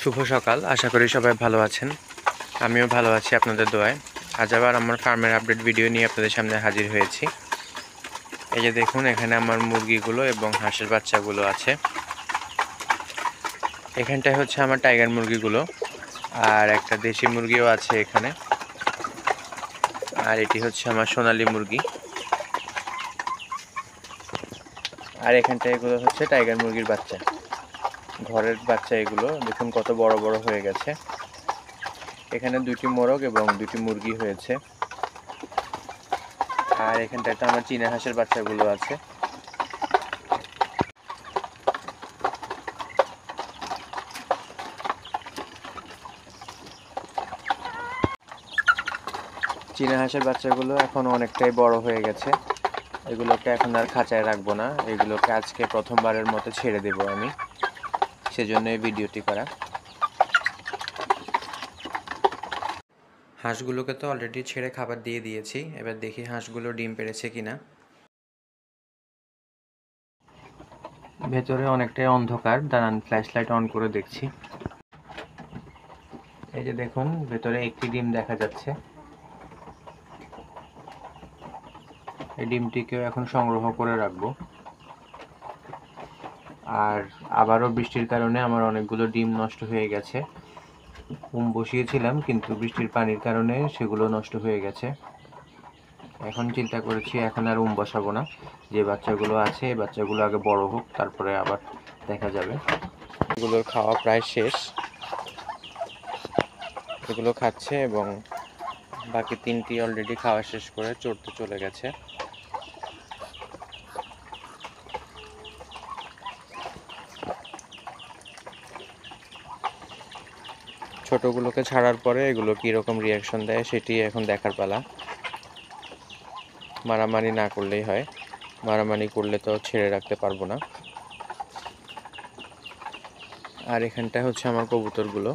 শুভ সকাল। আশা করি সবাই ভালো আছেন। আমিও ভালো আছি আপনাদের দোয়ায়। আজ আবার আমার ফার্মের আপডেট ভিডিও নিয়ে আপনাদের সামনে হাজির হয়েছি। এই যে দেখুন, এখানে আমার মুরগিগুলো এবং হাঁসের বাচ্চাগুলো আছে। এখানটায় হচ্ছে আমার টাইগার মুরগিগুলো, আর একটা দেশি মুরগিও আছে এখানে। আর এটি হচ্ছে আমার সোনালী মুরগি। আর এখানটায় এগুলো হচ্ছে টাইগার মুরগির বাচ্চা, ঘরের বাচ্চা। এগুলো দেখুন কত বড় বড় হয়ে গেছে। এখানে 2টি মোরগ এবং 2টি মুরগি হয়েছে। আর এখানটায় তো আমার চীনা হাঁসের বাচ্চাগুলো আছে। চীনা হাঁসের বাচ্চাগুলো এখন অনেকটাই বড় হয়ে গেছে। এগুলোকে এখন আর খাঁচায় রাখবো না, এগুলোকে আজকে প্রথমবারের মতো ছেড়ে দেব আমি, সেজন্য এই ভিডিওটি করা। হাঁসগুলোকে তো অলরেডি ছেড়ে খাবার দিয়ে দিয়েছি। এবার দেখি হাঁসগুলো ডিম পেড়েছে কিনা। ভেতরে অনেকটাই অন্ধকার, দাঁড়ান ফ্ল্যাশ লাইট অন করে দেখছি। এই যে দেখুন, ভেতরে একটি ডিম দেখা যাচ্ছে। এই ডিমটিকেও এখন সংগ্রহ করে রাখবো। আর আবারও বৃষ্টির কারণে আমার অনেকগুলো ডিম নষ্ট হয়ে গেছে। বসিয়েছিলাম, কিন্তু বৃষ্টির পানির কারণে সেগুলো নষ্ট হয়ে গেছে। এখন চিন্তা করেছি এখন আর বসাবো না। যে বাচ্চাগুলো আছে এই বাচ্চাগুলো আগে বড় হোক, তারপরে আবার দেখা যাবে। এগুলোর খাওয়া প্রায় শেষ, এগুলো খাচ্ছে এবং বাকি 3টি অলরেডি খাওয়া শেষ করে চড়তে চলে গেছে। ছোটগুলোকে ছাড়ার পরে এগুলো কীরকম রিয়াকশন দেয় সেটি এখন দেখার পালা। মারামারি না করলেই হয়, মারামারি করলে তো ছেড়ে রাখতে পারবো না। আর এখানটায় হচ্ছে আমার কবুতরগুলো।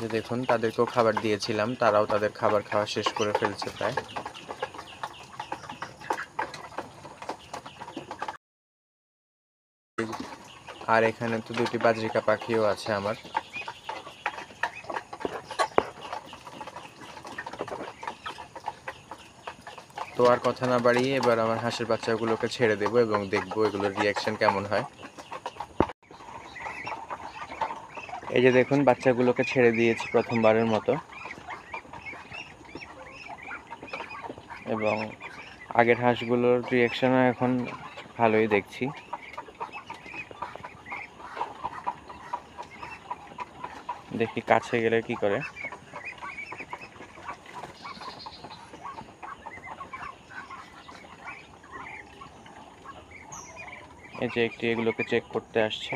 যে দেখুন, তাদেরকেও খাবার দিয়েছিলাম, তারাও তাদের খাবার খাওয়া শেষ করে ফেলছে প্রায়। আর এখানে তো 2টি বাজরিকা পাখিও আছে আমার। তো আর কথা না বাড়িয়ে এবার আমার হাঁসের বাচ্চাগুলোকে ছেড়ে দেবো এবং দেখবো এগুলোর রিয়াকশন কেমন হয়। এই যে দেখুন, বাচ্চাগুলোকে ছেড়ে দিয়েছি প্রথমবারের মতো, এবং আগের হাঁসগুলোর রিয়াকশনও এখন ভালোই দেখছি। দেখি কাছে গেলে কি করে। এই যে একটি এগুলোকে চেক করতে আসছে।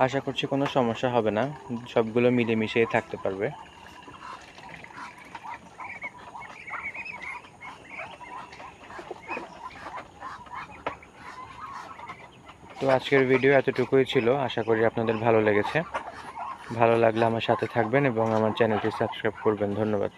আশা করছি কোনো সমস্যা হবে না, সবগুলো মিলেমিশেই থাকতে পারবে। তো আজকের ভিডিও এতটুকুই ছিল। আশা করি আপনাদের ভালো লেগেছে। ভালো লাগলে আমার সাথে থাকবেন এবং আমার চ্যানেলটি সাবস্ক্রাইব করবেন। ধন্যবাদ।